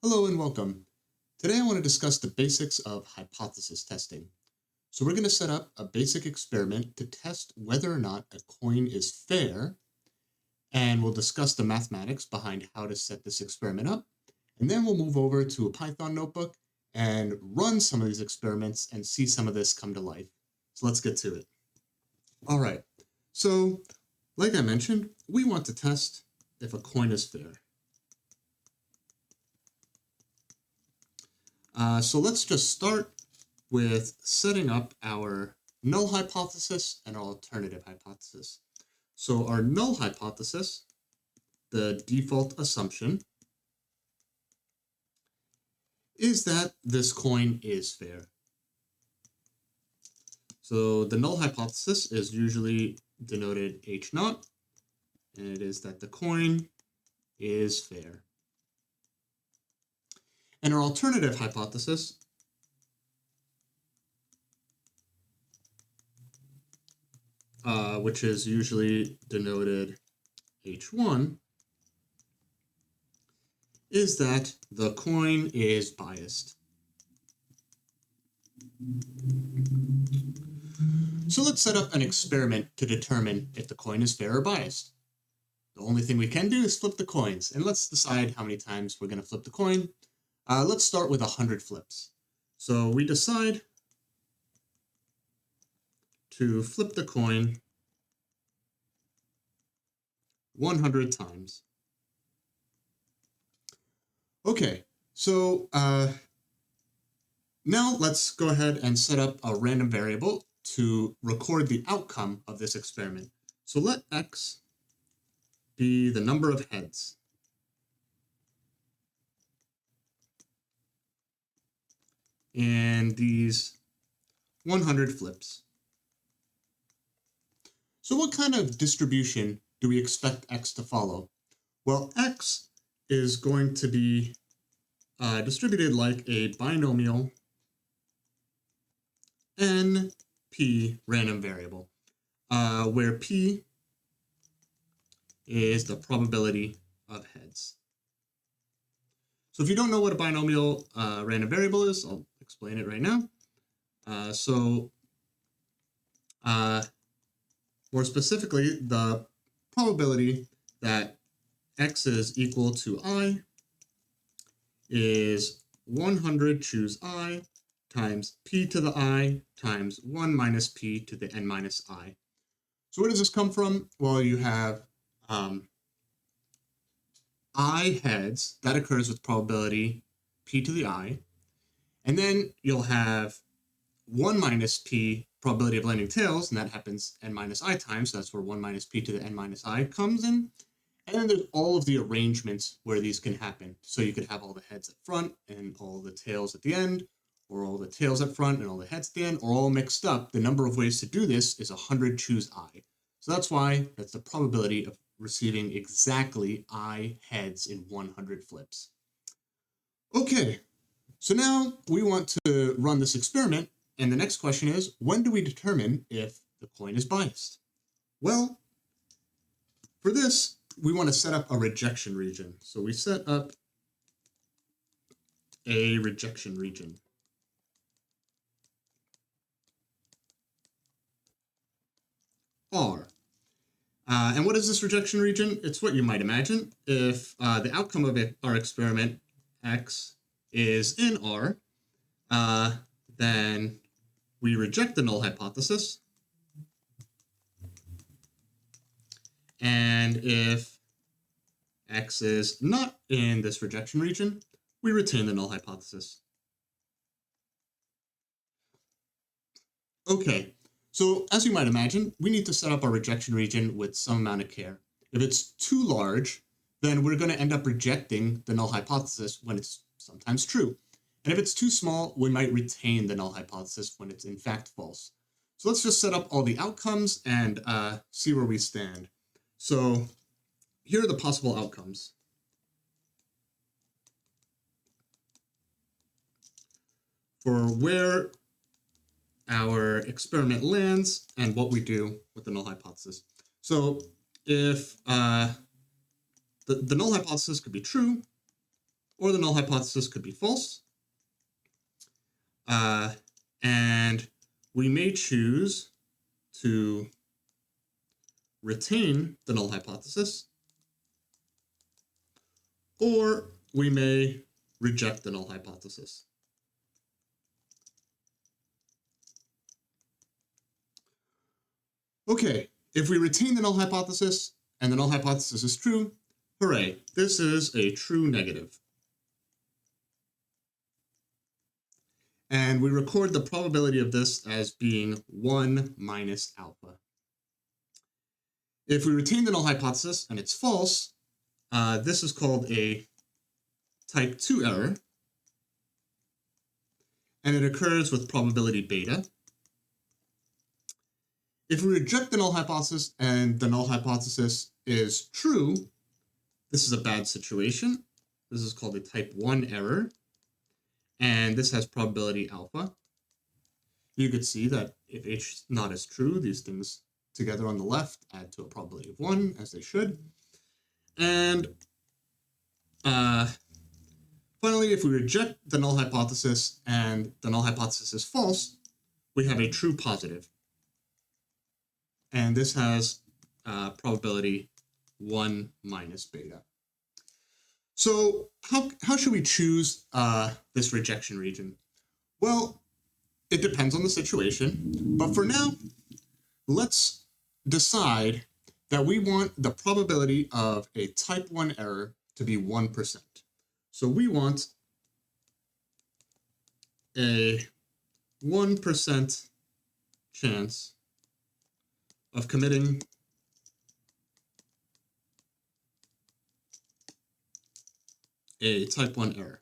Hello and welcome. Today I want to discuss the basics of hypothesis testing. So we're going to set up a basic experiment to test whether or not a coin is fair, and we'll discuss the mathematics behind how to set this experiment up, and then we'll move over to a Python notebook and run some of these experiments and see some of this come to life. So let's get to it. All right, so like I mentioned, we want to test if a coin is fair. So let's just start with setting up our null hypothesis and our alternative hypothesis. So our null hypothesis, the default assumption, is that this coin is fair. So the null hypothesis is usually denoted H0, and it is that the coin is fair. And our alternative hypothesis which is usually denoted H1, is that the coin is biased. So let's set up an experiment to determine if the coin is fair or biased. The only thing we can do is flip the coins, and let's decide how many times we're going to flip the coin. Let's start with 100 flips. So we decide to flip the coin 100 times. Okay, so now let's go ahead and set up a random variable to record the outcome of this experiment. So let x be the number of heads. And these 100 flips. So what kind of distribution do we expect x to follow? Well, x is going to be distributed like a binomial NP random variable, where p is the probability of heads. So if you don't know what a binomial random variable is, I'll explain it right now. More specifically, the probability that x is equal to I is 100 choose I times p to the I times 1 minus p to the n minus I. So where does this come from? Well, you have I heads, that occurs with probability p to the I, and then you'll have 1 minus p probability of landing tails, and that happens n minus I times, so that's where 1 minus p to the n minus I comes in. And then there's all of the arrangements where these can happen. So you could have all the heads at front and all the tails at the end, or all the tails at front and all the heads at the end, or all mixed up. The number of ways to do this is 100 choose I. So that's why that's the probability of receiving exactly I heads in 100 flips. Okay, so now we want to run this experiment, and the next question is, when do we determine if the coin is biased? Well, for this, we want to set up a rejection region. So we set up a rejection region. R. And what is this rejection region? It's what you might imagine. If the outcome of our experiment, x, is in R, then we reject the null hypothesis. And if x is not in this rejection region, we retain the null hypothesis. Okay, so as you might imagine, we need to set up our rejection region with some amount of care. If it's too large, then we're going to end up rejecting the null hypothesis when it's sometimes true. And if it's too small, we might retain the null hypothesis when it's in fact false. So let's just set up all the outcomes and see where we stand. So here are the possible outcomes. For where our experiment lands and what we do with the null hypothesis. So if the null hypothesis could be true, or the null hypothesis could be false. And we may choose to retain the null hypothesis, or we may reject the null hypothesis. Okay, if we retain the null hypothesis and the null hypothesis is true, hooray, this is a true negative. And we record the probability of this as being 1 minus alpha. If we retain the null hypothesis and it's false, this is called a type 2 error, and it occurs with probability beta. If we reject the null hypothesis and the null hypothesis is true, this is a bad situation. This is called a type 1 error, and this has probability alpha. You could see that if H naught is true, these things together on the left add to a probability of 1, as they should. And finally, if we reject the null hypothesis and the null hypothesis is false, we have a true positive. And this has probability 1 minus beta. So how should we choose this rejection region? Well, it depends on the situation. But for now, let's decide that we want the probability of a type 1 error to be 1%. So we want a 1% chance of committing a type 1 error.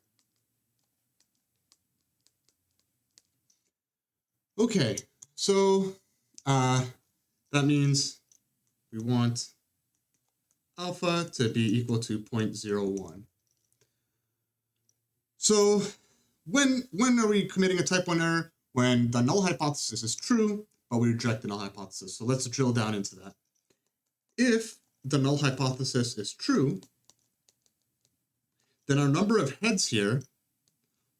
Okay, so that means we want alpha to be equal to 0.01. So when are we committing a type 1 error? When the null hypothesis is true, but we reject the null hypothesis. So let's drill down into that. If the null hypothesis is true, then our number of heads here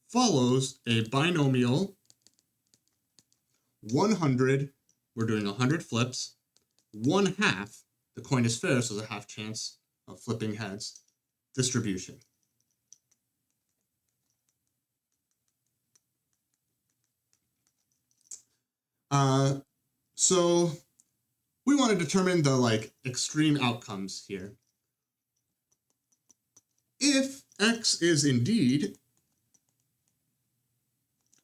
follows a binomial 100, we're doing 100 flips, 1/2, the coin is fair, so there's a half chance of flipping heads, distribution. So we want to determine the extreme outcomes here. If X is indeed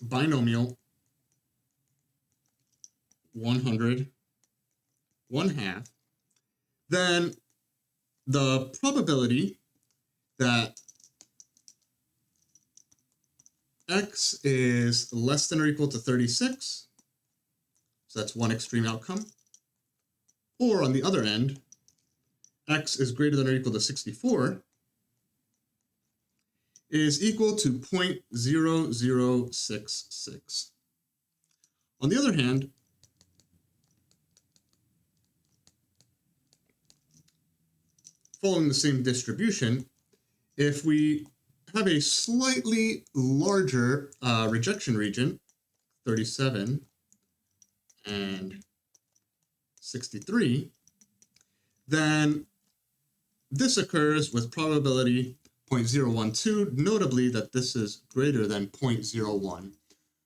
binomial 100, 1/2, then the probability that X is less than or equal to 36, so that's one extreme outcome, or on the other end, X is greater than or equal to 64, is equal to 0.0066. On the other hand, following the same distribution, if we have a slightly larger rejection region, 37 and 63, then this occurs with probability 0.012, notably that this is greater than 0.01.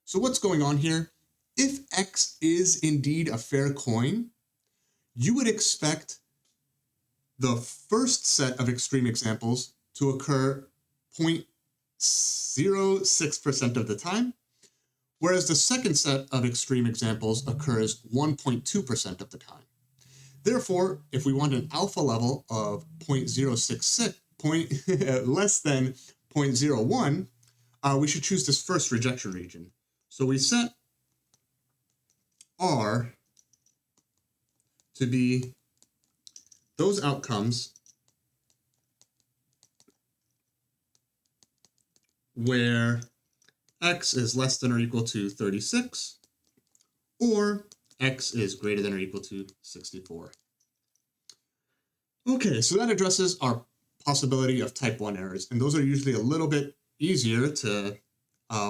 So what's going on here? If X is indeed a fair coin, you would expect the first set of extreme examples to occur 0.06% of the time, whereas the second set of extreme examples occurs 1.2% of the time. Therefore, if we want an alpha level of 0.066, less than 0.01, we should choose this first rejection region. So we set R to be those outcomes where X is less than or equal to 36, or X is greater than or equal to 64. Okay, so that addresses our possibility of type 1 errors, and those are usually a little bit easier to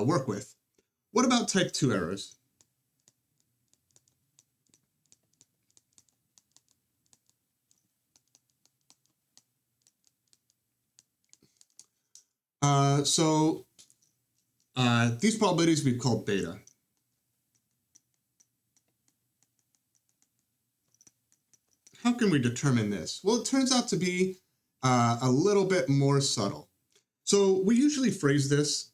work with. What about type 2 errors? These probabilities we call beta. How can we determine this? Well, it turns out to be a little bit more subtle. So we usually phrase this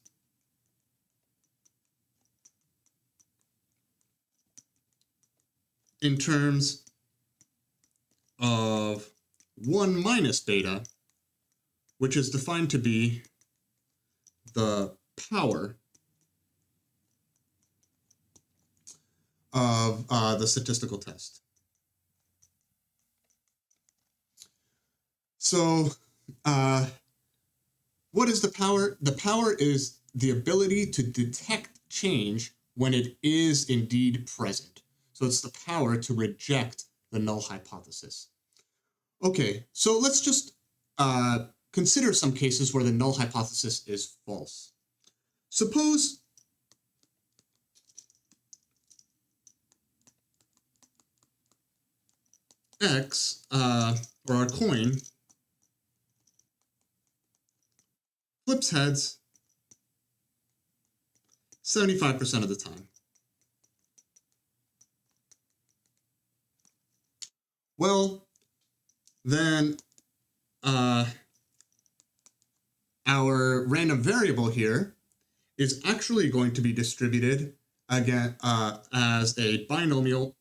in terms of 1 minus beta, which is defined to be the power of the statistical test. So what is the power? The power is the ability to detect change when it is indeed present. So it's the power to reject the null hypothesis. Okay, so let's just consider some cases where the null hypothesis is false. Suppose X, or our coin, flips heads 75% of the time. Well, then our random variable here is actually going to be distributed again as a binomial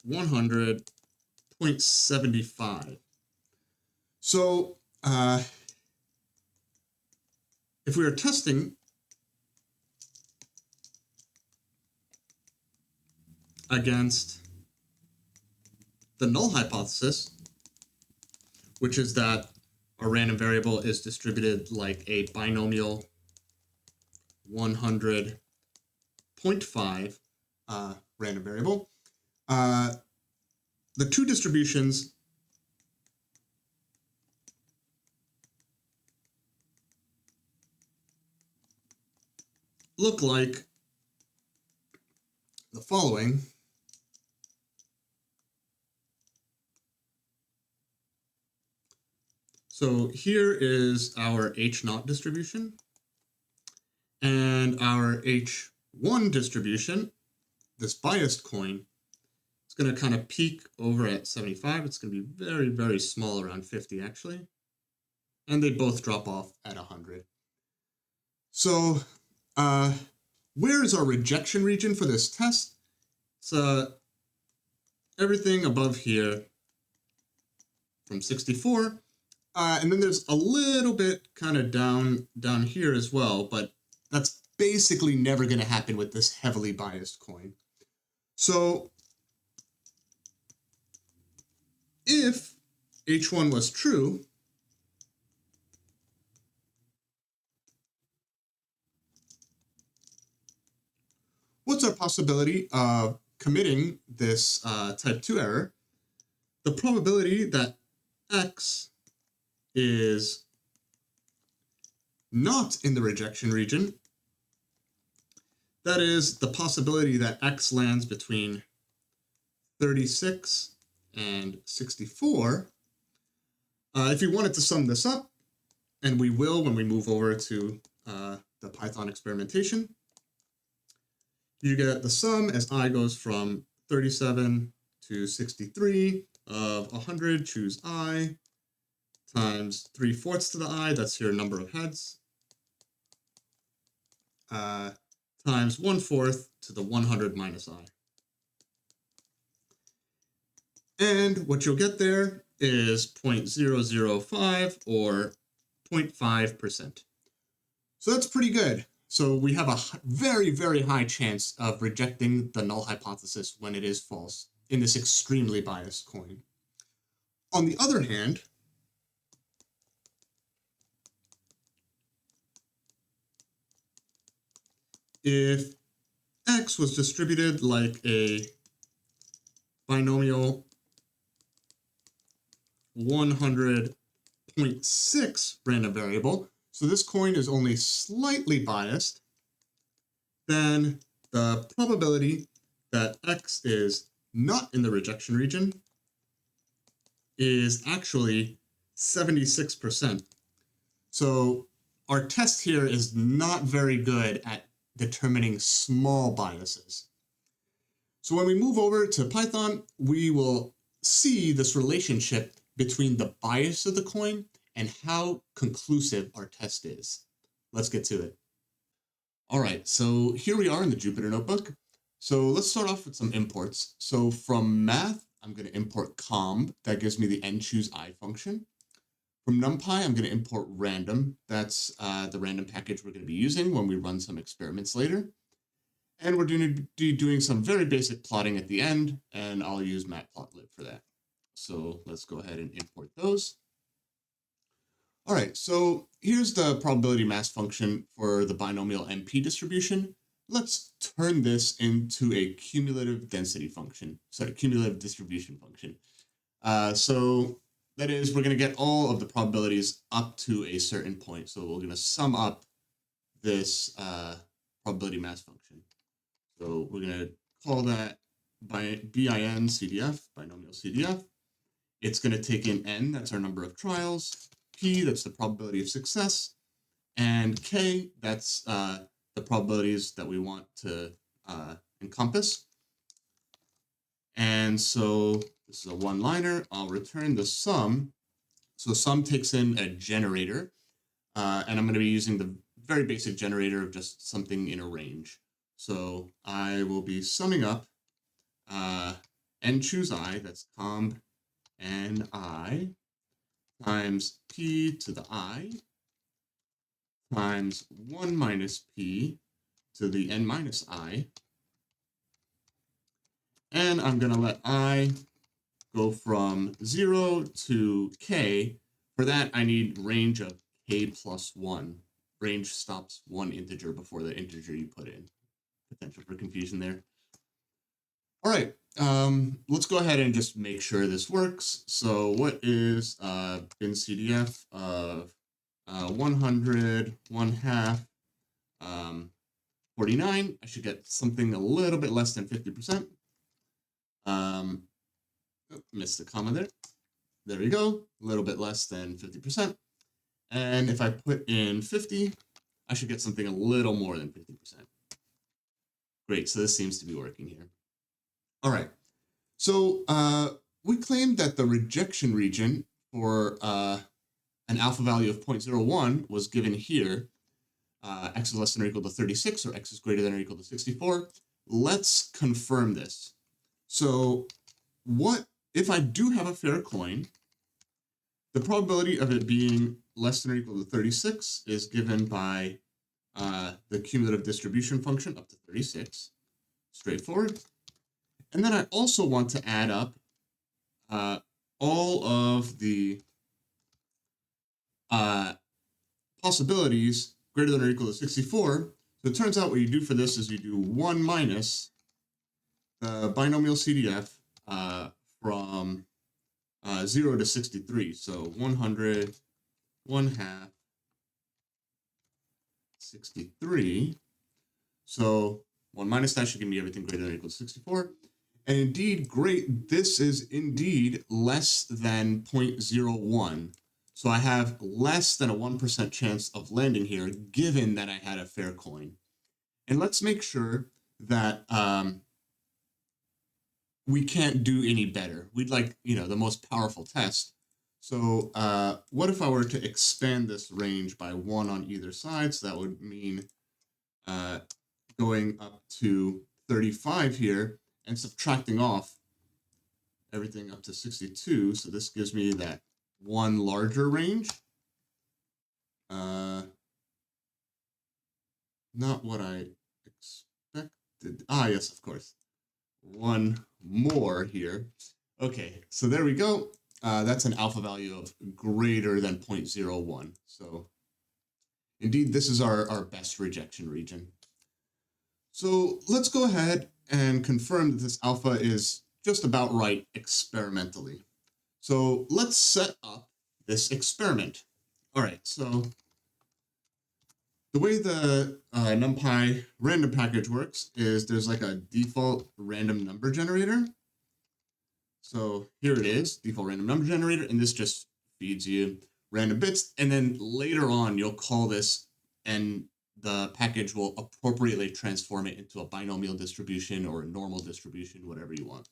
100.75. So if we are testing against the null hypothesis, which is that our random variable is distributed like a binomial 100.5 random variable, the two distributions look like the following. So here is our H0 distribution, and our H1 distribution, this biased coin, it's going to kind of peak over at 75. It's going to be very, very small, around 50 actually. And they both drop off at 100. So where is our rejection region for this test? It's everything above here from 64. And then there's a little bit kind of down here as well, but that's basically never going to happen with this heavily biased coin. So if H1 was true, what's our possibility of committing this type 2 error? The probability that X is not in the rejection region, that is the possibility that X lands between 36 and 64. If you wanted to sum this up, and we will when we move over to the Python experimentation, you get the sum as I goes from 37 to 63 of 100, choose I, times 3/4 to the I, that's your number of heads, times 1/4 to the 100 minus I. And what you'll get there is 0.005 or 0.5%. So that's pretty good. So we have a very, very high chance of rejecting the null hypothesis when it is false in this extremely biased coin. On the other hand, if X was distributed like a binomial 100.6 random variable, so this coin is only slightly biased, then the probability that X is not in the rejection region is actually 76%. So our test here is not very good at determining small biases. So when we move over to Python, we will see this relationship between the bias of the coin and how conclusive our test is. Let's get to it. All right, so here we are in the Jupyter Notebook. So let's start off with some imports. So from math, I'm going to import comb. That gives me the nChooseI function. From NumPy, I'm going to import random. That's the random package we're going to be using when we run some experiments later. And we're going to be doing some very basic plotting at the end, and I'll use matplotlib for that. So let's go ahead and import those. All right, so here's the probability mass function for the binomial NP distribution. Let's turn this into a cumulative density function, sorry, cumulative distribution function. So that is, we're going to get all of the probabilities up to a certain point. So we're going to sum up this probability mass function. So we're going to call that BIN CDF, binomial CDF. It's going to take in n, that's our number of trials, p, that's the probability of success, and k, that's the probabilities that we want to encompass. And so this is a one-liner. I'll return the sum. So sum takes in a generator, and I'm going to be using the very basic generator of just something in a range. So I will be summing up nChooseI, that's comb ni, times p to the I, times 1 minus p to the n minus I. And I'm going to let I go from 0 to k. For that, I need range of k plus 1. Range stops one integer before the integer you put in. Potential for confusion there. All right, let's go ahead and just make sure this works. So what is bin CDF of 100, 1/2, 49? I should get something a little bit less than 50%. Missed the comma there. There we go, a little bit less than 50%. And if I put in 50, I should get something a little more than 50%. Great, so this seems to be working here. All right, so we claimed that the rejection region for an alpha value of 0.01 was given here. X is less than or equal to 36, or x is greater than or equal to 64. Let's confirm this. So what if I do have a fair coin, the probability of it being less than or equal to 36 is given by the cumulative distribution function up to 36. Straightforward. And then I also want to add up all of the possibilities greater than or equal to 64. So it turns out what you do for this is you do 1 minus the binomial CDF from 0 to 63. So 100, 1/2, 63. So 1 minus that should give me everything greater than or equal to 64. And indeed, great, this is indeed less than 0.01. So I have less than a 1% chance of landing here, given that I had a fair coin. And let's make sure that we can't do any better. We'd like, the most powerful test. So what if I were to expand this range by 1 on either side? So that would mean going up to 35 here and subtracting off everything up to 62. So this gives me that one larger range. Not what I expected. Ah, yes, of course. One more here. Okay, so there we go. That's an alpha value of greater than 0.01. So indeed, this is our best rejection region. So let's go ahead and confirm that this alpha is just about right experimentally. So let's set up this experiment. All right, so the way the NumPy random package works is there's like a default random number generator. So here it is, default random number generator, and this just feeds you random bits. And then later on, you'll call this, and the package will appropriately transform it into a binomial distribution or a normal distribution, whatever you want.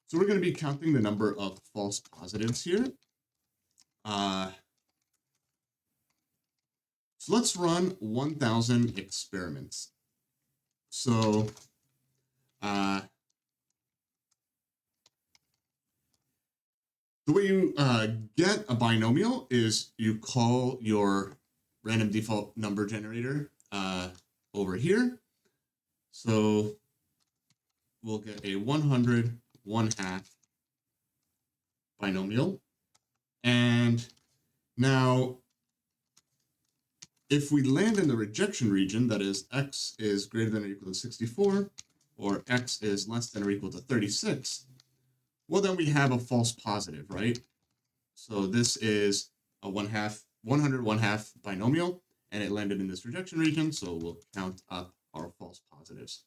So we're going to be counting the number of false positives here. So let's run 1,000 experiments. So the way you get a binomial is you call your random default number generator over here. So we'll get a 100 1/2 binomial. And now, if we land in the rejection region, that is x is greater than or equal to 64, or x is less than or equal to 36, well, then we have a false positive, right? So this is a 1/2, 100 1/2 binomial, and it landed in this rejection region, so we'll count up our false positives.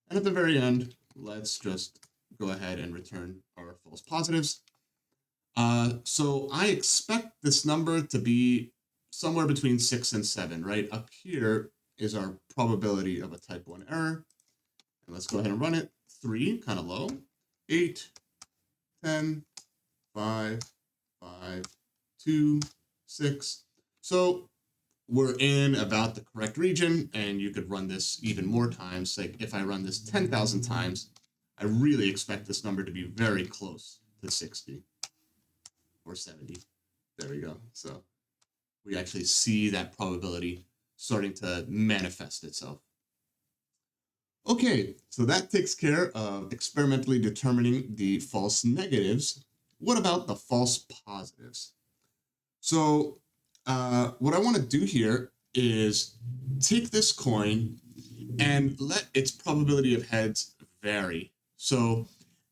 And at the very end, let's just go ahead and return our false positives. So I expect this number to be somewhere between 6 and 7, right? Up here is our probability of a type 1 error. And let's go ahead and run it. 3, kind of low. 8, 10, 5, 5, 2, 6. So we're in about the correct region, and you could run this even more times. Like if I run this 10,000 times, I really expect this number to be very close to 60 or 70. There we go. So we actually see that probability starting to manifest itself. Okay, so that takes care of experimentally determining the false negatives. What about the false positives? So what I want to do here is take this coin and let its probability of heads vary. So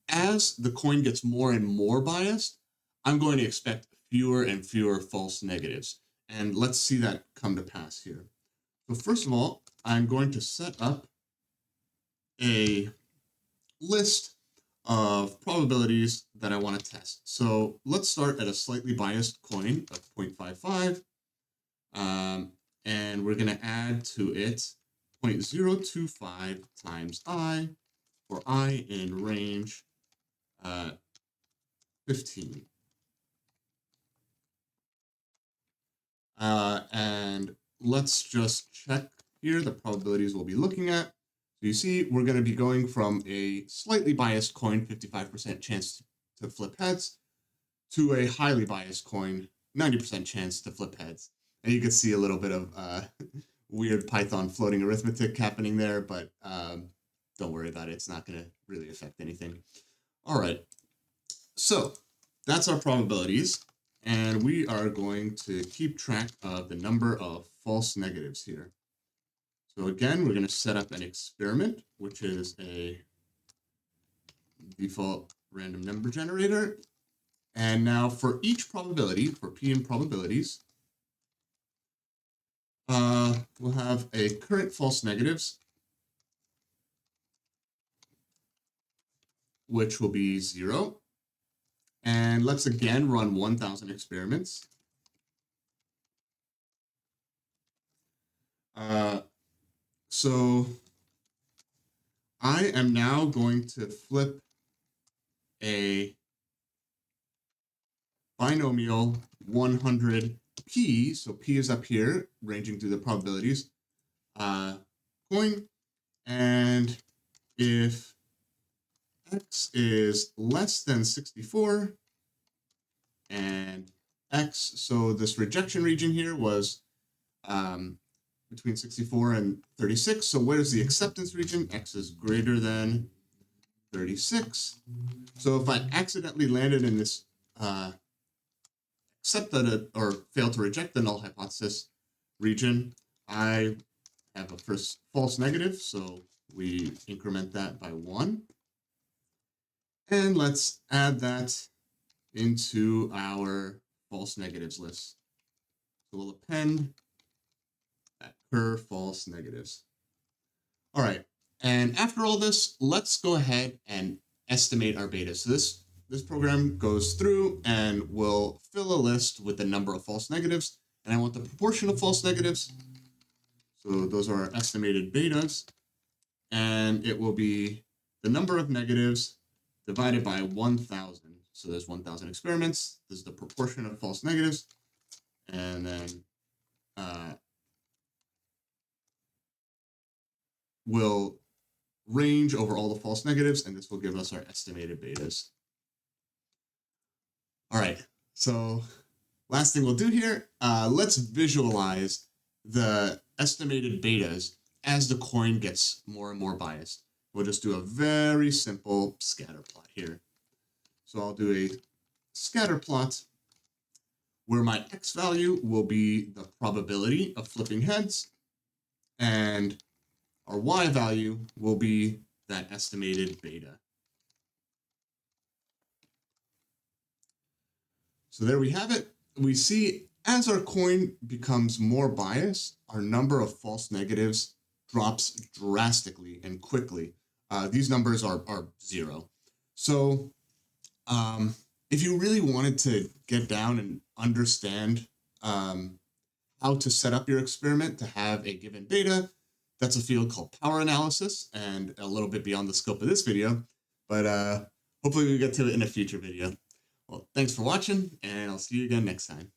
as the coin gets more and more biased, I'm going to expect fewer and fewer false negatives. And let's see that come to pass here. So first of all, I'm going to set up a list of probabilities that I want to test. So let's start at a slightly biased coin of 0.55. And we're going to add to it 0.025 times I for I in range 15. And let's just check here the probabilities we'll be looking at. So you see, we're going to be going from a slightly biased coin, 55% chance to flip heads, to a highly biased coin, 90% chance to flip heads. And you can see a little bit of weird Python floating arithmetic happening there, but don't worry about it. It's not going to really affect anything. All right. So that's our probabilities. And we are going to keep track of the number of false negatives here. So again, we're going to set up an experiment, which is a default random number generator. And now for each probability, for P in probabilities, we'll have a current false negatives, which will be 0. And let's again run 1,000 experiments. So I am now going to flip a binomial 100p, so p is up here, ranging through the probabilities, coin, and if x is less than 64, and x, so this rejection region here was between 64 and 36, so where's the acceptance region? X is greater than 36. So if I accidentally landed in this accepted or failed to reject the null hypothesis region, I have a first false negative, so we increment that by 1. And let's add that into our false negatives list. So we'll append that cur false negatives. All right, and after all this, let's go ahead and estimate our betas. So this program goes through and will fill a list with the number of false negatives, and I want the proportion of false negatives. So those are our estimated betas, and it will be the number of negatives divided by 1,000. So there's 1,000 experiments. This is the proportion of false negatives, and then we'll range over all the false negatives, and this will give us our estimated betas. All right, so last thing we'll do here, let's visualize the estimated betas as the coin gets more and more biased. We'll just do a very simple scatter plot here. So I'll do a scatter plot where my x value will be the probability of flipping heads, and our y value will be that estimated beta. So there we have it. We see as our coin becomes more biased, our number of false negatives drops drastically and quickly. These numbers are 0. So if you really wanted to get down and understand how to set up your experiment to have a given beta, that's a field called power analysis and a little bit beyond the scope of this video, but hopefully we get to it in a future video. Well, thanks for watching, and I'll see you again next time.